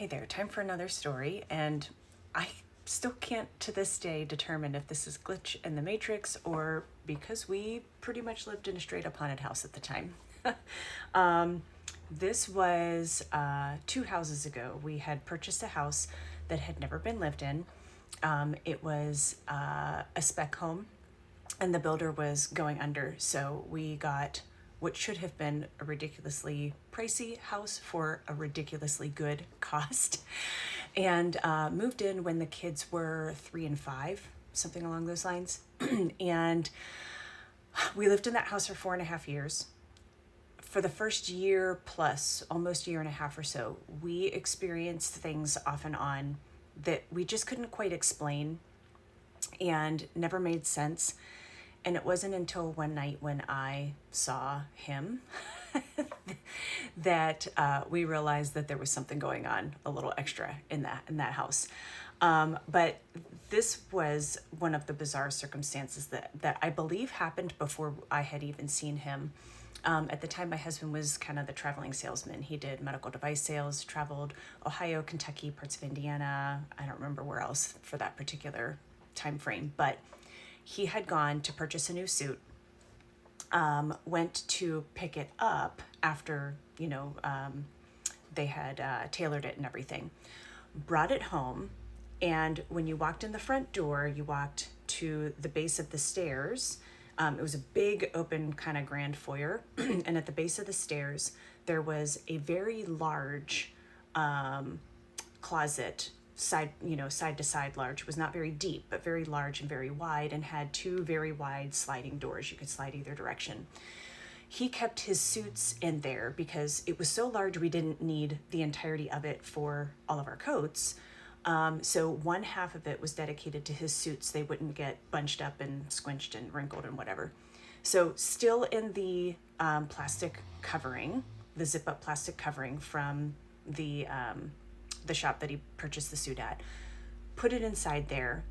Hey there, time for another story, and I still can't to this day determine if this is glitch in the matrix or because we pretty much lived in a straight up haunted house at the time. This was 2 houses ago. We had purchased a house that had never been lived in. It was a spec home, and the builder was going under, so we got what should have been a ridiculously pricey house for a ridiculously good cost, and moved in when the kids were 3 and 5, something along those lines. And we lived in that house for 4.5 years. For the first year plus, almost year and a half or so, we experienced things off and on that we just couldn't quite explain and never made sense. And it wasn't until one night when I saw him that we realized that there was something going on a little extra in that house. But this was one of the bizarre circumstances that I believe happened before I had even seen him. At the time, my husband was kind of the traveling salesman. He did medical device sales, traveled Ohio, Kentucky, parts of Indiana. I don't remember where else for that particular time frame, but he had gone to purchase a new suit, went to pick it up after, they had tailored it and everything, brought it home. And when you walked in the front door, you walked to the base of the stairs. It was a big open kind of grand foyer. And at the base of the stairs, there was a very large closet, side to side large. It was not very deep, but very large and very wide, and had 2 very wide sliding doors. You could slide either direction. He kept his suits in there because it was so large we didn't need the entirety of it for all of our coats. So one half of it was dedicated to his suits. They wouldn't get bunched up and squinched and wrinkled and whatever. So still in the plastic covering, the zip up plastic covering from the shop that he purchased the suit at, put it inside there,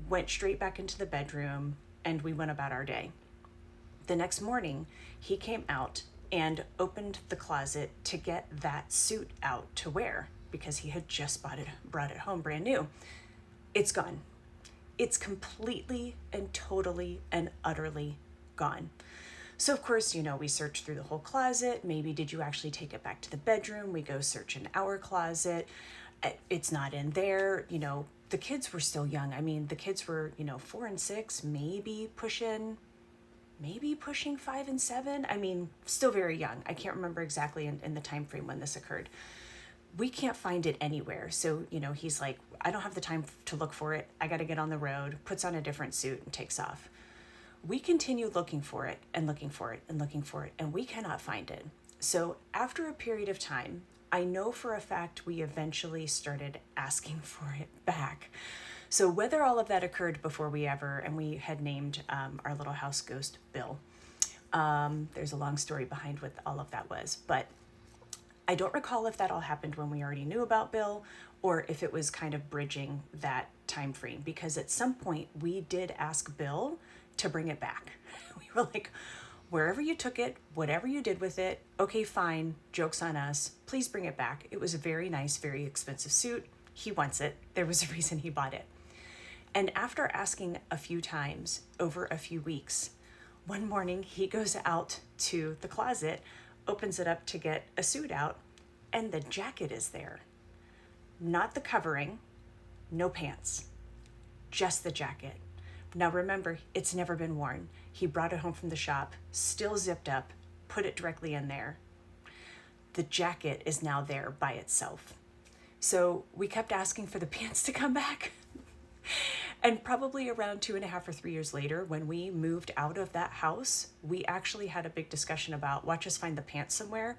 went straight back into the bedroom, and we went about our day. The next morning, he came out and opened the closet to get that suit out to wear because he had just brought it home brand new. It's gone. It's completely and totally and utterly gone. So of course, we search through the whole closet. Maybe did you actually take it back to the bedroom? We go search in our closet. It's not in there. The kids were still young. I mean, the kids were, 4 and 6, maybe pushing 5 and 7. I mean, still very young. I can't remember exactly in the time frame when this occurred. We can't find it anywhere. So, he's like, I don't have the time to look for it. I got to get on the road, puts on a different suit and takes off. We continue looking for it and looking for it and looking for it, and we cannot find it. So after a period of time, I know for a fact we eventually started asking for it back. So whether all of that occurred before we had named our little house ghost Bill. There's a long story behind what all of that was, but I don't recall if that all happened when we already knew about Bill or if it was kind of bridging that time frame, because at some point we did ask Bill to bring it back. We were like, wherever you took it, whatever you did with it, okay, fine, joke's on us, please bring it back. It was a very nice, very expensive suit. He wants it. There was a reason he bought it. And after asking a few times over a few weeks, one morning he goes out to the closet, opens it up to get a suit out, and the jacket is there. Not the covering, no pants, just the jacket. Now remember, it's never been worn. He brought it home from the shop, still zipped up, put it directly in there. The jacket is now there by itself. So we kept asking for the pants to come back. And probably around 2.5 or 3 years later, when we moved out of that house, we actually had a big discussion about, watch us find the pants somewhere.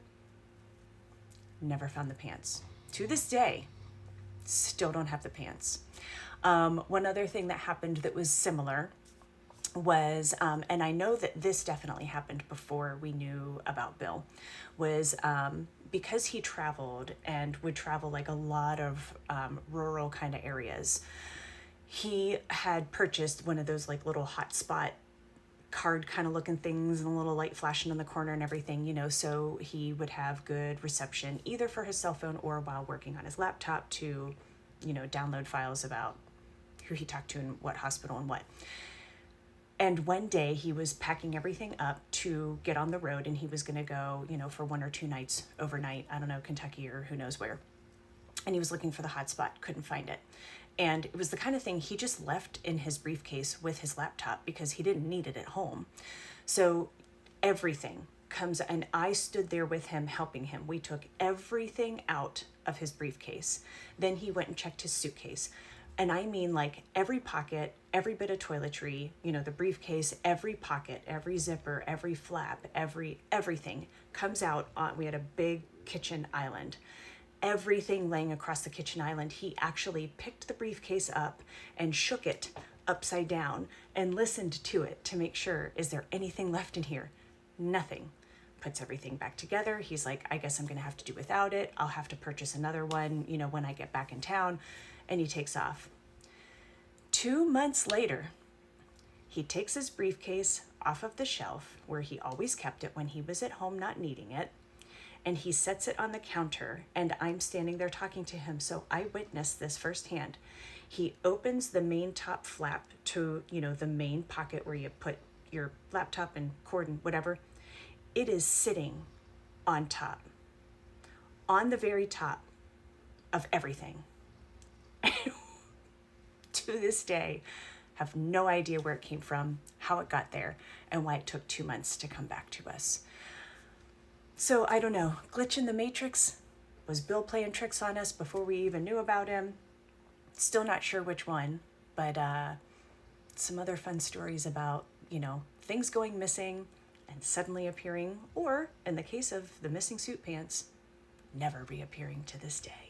Never found the pants. To this day, still don't have the pants. One other thing that happened that was similar was, and I know that this definitely happened before we knew about Bill, was because he traveled and would travel like a lot of rural kind of areas. He had purchased one of those like little hotspot card kind of looking things and a little light flashing in the corner and everything, you know, so he would have good reception either for his cell phone or while working on his laptop to, you know, download files about who he talked to and what hospital and what. And one day he was packing everything up to get on the road, and he was going to go, you know, for 1 or 2 nights overnight, I don't know, Kentucky or who knows where. And he was looking for the hotspot, couldn't find it. And it was the kind of thing he just left in his briefcase with his laptop because he didn't need it at home. So everything comes, and I stood there with him, helping him. We took everything out of his briefcase. Then he went and checked his suitcase. And I mean, like, every pocket, every bit of toiletry, you know, the briefcase, every pocket, every zipper, every flap, everything comes out on, we had a big kitchen island. Everything laying across the kitchen island, he actually picked the briefcase up and shook it upside down and listened to it to make sure, is there anything left in here? Nothing. Puts everything back together. He's like, I guess I'm going to have to do without it. I'll have to purchase another one, you know, when I get back in town. And he takes off. 2 months later, he takes his briefcase off of the shelf where he always kept it when he was at home not needing it, and he sets it on the counter, and I'm standing there talking to him, so I witnessed this firsthand. He opens the main top flap to, you know, the main pocket where you put your laptop and cord and whatever. It is sitting on top, on the very top of everything. To this day, have no idea where it came from, how it got there, and why it took 2 months to come back to us. So I don't know, glitch in the matrix? Was Bill playing tricks on us before we even knew about him? Still not sure which one, but some other fun stories about, you know, things going missing and suddenly appearing, or in the case of the missing suit pants, never reappearing to this day.